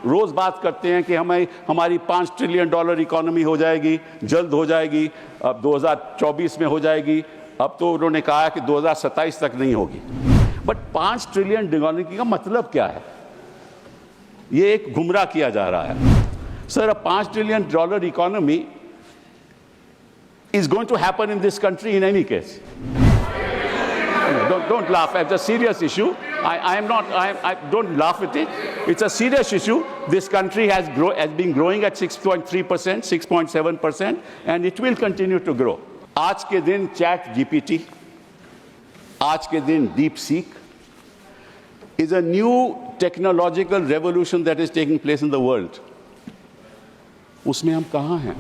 रोज बात करते हैं कि हमारी $5 ट्रिलियन इकोनॉमी हो जाएगी, जल्द हो जाएगी, अब 2024 में हो जाएगी। अब तो उन्होंने कहा कि 2027 तक नहीं होगी। बट 5 ट्रिलियन इकोनॉमी का मतलब क्या है? ये एक गुमराह किया जा रहा है। Sir, a $5 trillion economy is going to happen in this country in any case. Don't laugh. It's a serious issue. Don't laugh at it. It's a serious issue. This country has been growing at 6.3%, 6.7%, and it will continue to grow. आज के दिन ChatGPT, आज के दिन DeepSeek is a new technological revolution that is taking place in the world. उसमें हम कहाँ हैं?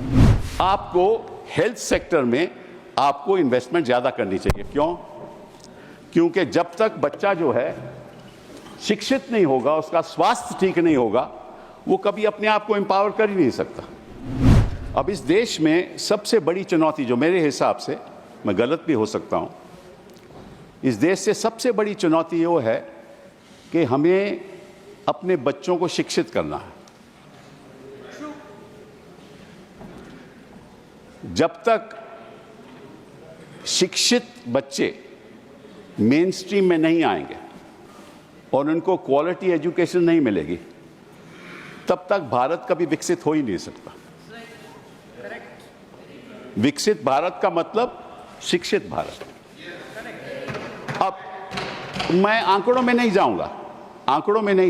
आपको हेल्थ सेक्टर में आपको इन्वेस्टमेंट ज़्यादा करनी चाहिए। क्यों? क्योंकि जब तक बच्चा जो है शिक्षित नहीं होगा, उसका स्वास्थ्य ठीक नहीं होगा, वो कभी अपने आप को एम्पावर कर ही नहीं सकता। अब इस देश में सबसे बड़ी चुनौती, जो मेरे हिसाब से, मैं गलत भी हो सकता हूँ, इस देश से सबसे बड़ी चुनौती वो है कि हमें अपने बच्चों को शिक्षित करना है। जब तक शिक्षित बच्चे मेन स्ट्रीम में नहीं आएंगे और उनको क्वालिटी एजुकेशन नहीं मिलेगी, तब तक भारत कभी विकसित हो ही नहीं सकता। विकसित भारत का मतलब शिक्षित भारत। अब मैं आंकड़ों में नहीं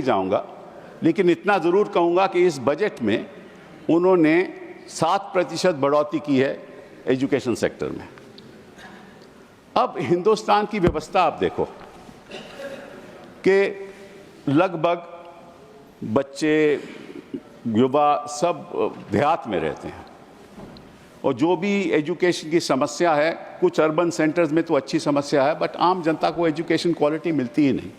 जाऊंगा, लेकिन इतना जरूर कहूंगा कि इस बजट में उन्होंने 7% बढ़ोतरी की है एजुकेशन सेक्टर में। अब हिंदुस्तान की व्यवस्था आप देखो कि लगभग बच्चे, युवा सब देहात में रहते हैं, और जो भी एजुकेशन की समस्या है, कुछ अर्बन सेंटर्स में तो अच्छी समस्या है, बट आम जनता को एजुकेशन क्वालिटी मिलती ही नहीं।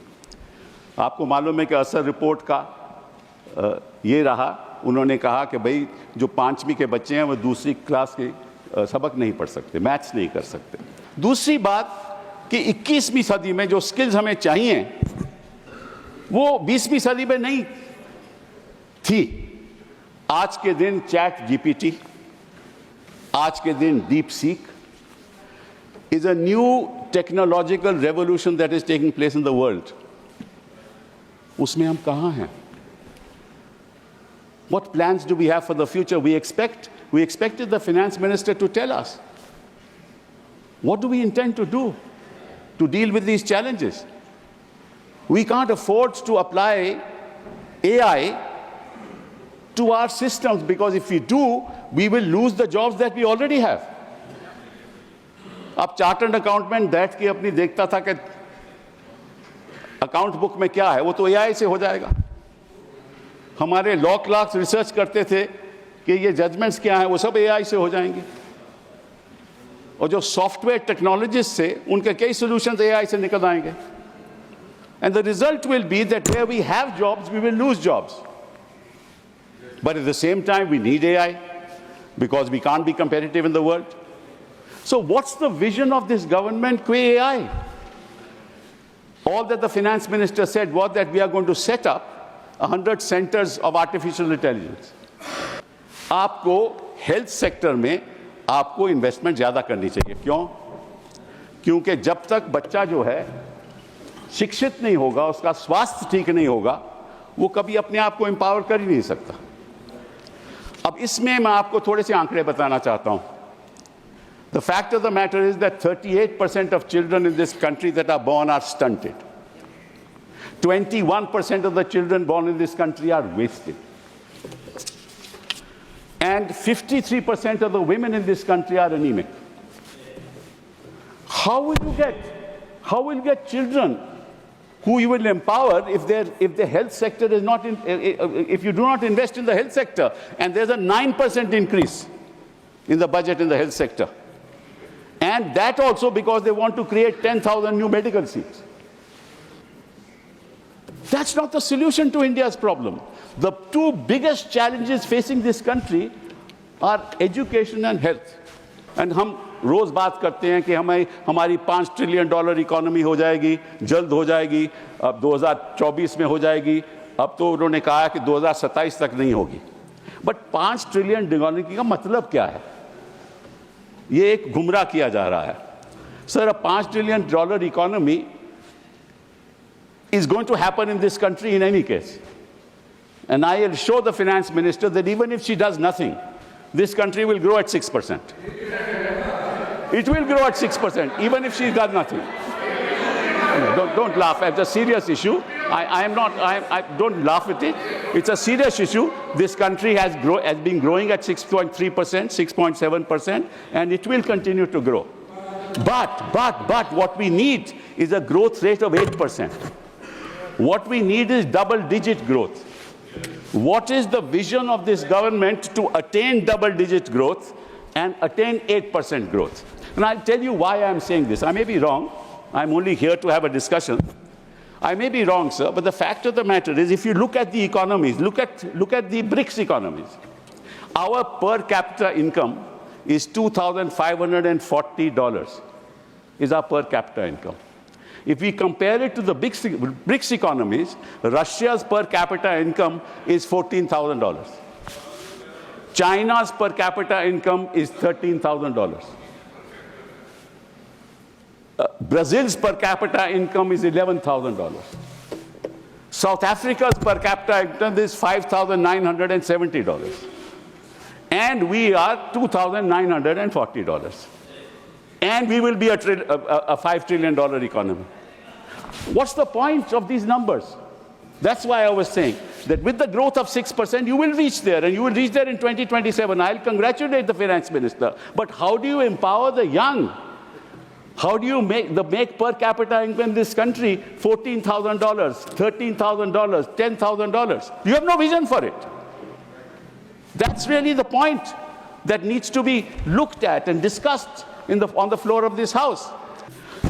आपको मालूम है कि असर रिपोर्ट का ये रहा, उन्होंने कहा कि भाई जो 5वीं के बच्चे हैं वो दूसरी क्लास के सबक नहीं पढ़ सकते, मैथ्स नहीं कर सकते। दूसरी बात कि 21वीं सदी में जो स्किल्स हमें चाहिए वो 20वीं सदी में नहीं थी। आज के दिन ChatGPT, आज के दिन DeepSeek is a new technological revolution that is taking place in the world. उसमें हम कहाँ हैं? What plans do we have for the future? We expected the finance minister to tell us. What do we intend to do to deal with these challenges? We can't afford to apply AI to our systems, because if we do, we will lose the jobs that we already have. अब chartered accountant बैठ के अपनी देखता था कि account book में क्या है, वो तो AI से हो जाएगा। हमारे लॉ क्लर्क्स रिसर्च करते थे कि ये जजमेंट्स क्या हैं, वो सब AI से हो जाएंगे। और जो सॉफ्टवेयर टेक्नोलॉजिस्ट थे, उनके कई सॉल्यूशंस AI से निकल आएंगे। And the result will be that where we have jobs, we will lose jobs. But at the same time, we need AI because we can't be competitive in the world. So what's the vision of this government with AI? All that the finance minister said was that we are going to set up 100 centers of artificial intelligence. आपको health sector में आपको investment ज़्यादा करनी चाहिए। क्यों? क्योंकि जब तक बच्चा जो है शिक्षित नहीं होगा, उसका स्वास्थ्य ठीक नहीं होगा, वो कभी अपने आप को एम्पावर कर ही नहीं सकता। अब इसमें मैं आपको थोड़े से आंकड़े बताना चाहता हूं। The fact of the matter is that 38% of children in this country that are born are stunted. 21% of the children born in this country are wasted. And 53% of the women in this country are anemic. How will you get children who you will empower if the health sector is not if you do not invest in the health sector? And there's a 9% increase in the budget in the health sector. And that also because they want to create 10,000 new medical seats. That's not the solution to India's problem. The two biggest challenges facing this country are education and health. And हम रोज बात करते हैं कि हमारी $5 trillion economy हो जाएगी, जल्द हो जाएगी, अब 2024 में हो जाएगी, अब तो उन्होंने कहा कि 2027 तक नहीं होगी। बट 5 ट्रिलियन डॉलर का मतलब क्या है? ये एक गुमराह किया जा रहा है। Sir, a $5 trillion economy is going to happen in this country in any case. And I will show the finance minister that even if she does nothing, this country will grow at 6%. It will grow at 6%, even if she does nothing. Don't laugh. It's a serious issue. I don't laugh at it. It's a serious issue. This country has been growing at 6.3%, 6.7%, and it will continue to grow. But what we need is a growth rate of 8%. What we need is double-digit growth. What is the vision of this government to attain double-digit growth and attain 8% growth? And I'll tell you why I'm saying this. I may be wrong. I'm only here to have a discussion. I may be wrong, sir, but the fact of the matter is, if you look at the economies, look at the BRICS economies, our per capita income is $2,540 is our per capita income. If we compare it to the BRICS economies, Russia's per capita income is $14,000. China's per capita income is $13,000. Brazil's per capita income is $11,000. South Africa's per capita income is $5,970. And we are $2,940. And we will be a $5 trillion economy. What's the point of these numbers? That's why I was saying that with the growth of 6%, you will reach there, and you will reach there in 2027. I'll congratulate the finance minister. But how do you empower the young? How do you make per capita income in this country $14,000, $13,000, $10,000? You have no vision for it. That's really the point that needs to be looked at and discussed on the floor of this House.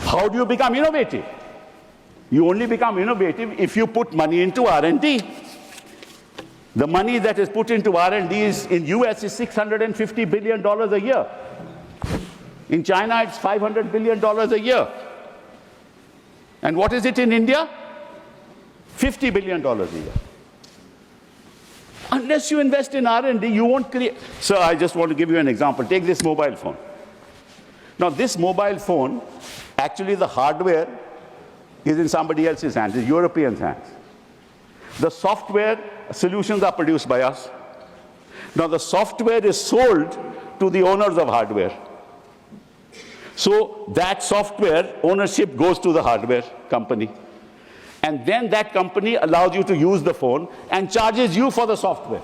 How do you become innovative? You only become innovative if you put money into R&D. The money that is put into R&D in US is $650 billion a year. In China, it's $500 billion a year. And what is it in India? $50 billion a year. Unless you invest in R&D, you won't create. Sir, I just want to give you an example. Take this mobile phone. Now, this mobile phone, actually the hardware is in somebody else's hands, the Europeans' hands. The software solutions are produced by us. Now, the software is sold to the owners of hardware. So that software ownership goes to the hardware company. And then that company allows you to use the phone and charges you for the software.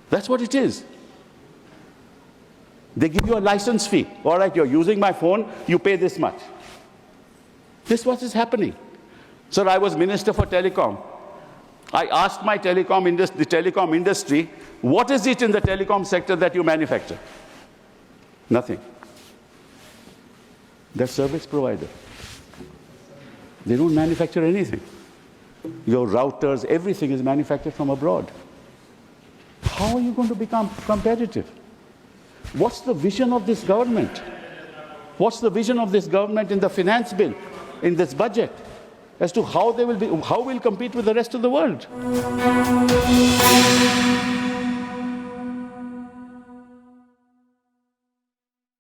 That's what it is. They give you a license fee. All right, you're using my phone, you pay this much. This is what is happening. Sir, I was Minister for Telecom. I asked the telecom industry, what is it in the telecom sector that you manufacture? Nothing. They're service provider. They don't manufacture anything. Your routers, everything is manufactured from abroad. How are you going to become competitive? What's the vision of this government? What's the vision of this government in the finance bill, in this budget, as to how we'll compete with the rest of the world?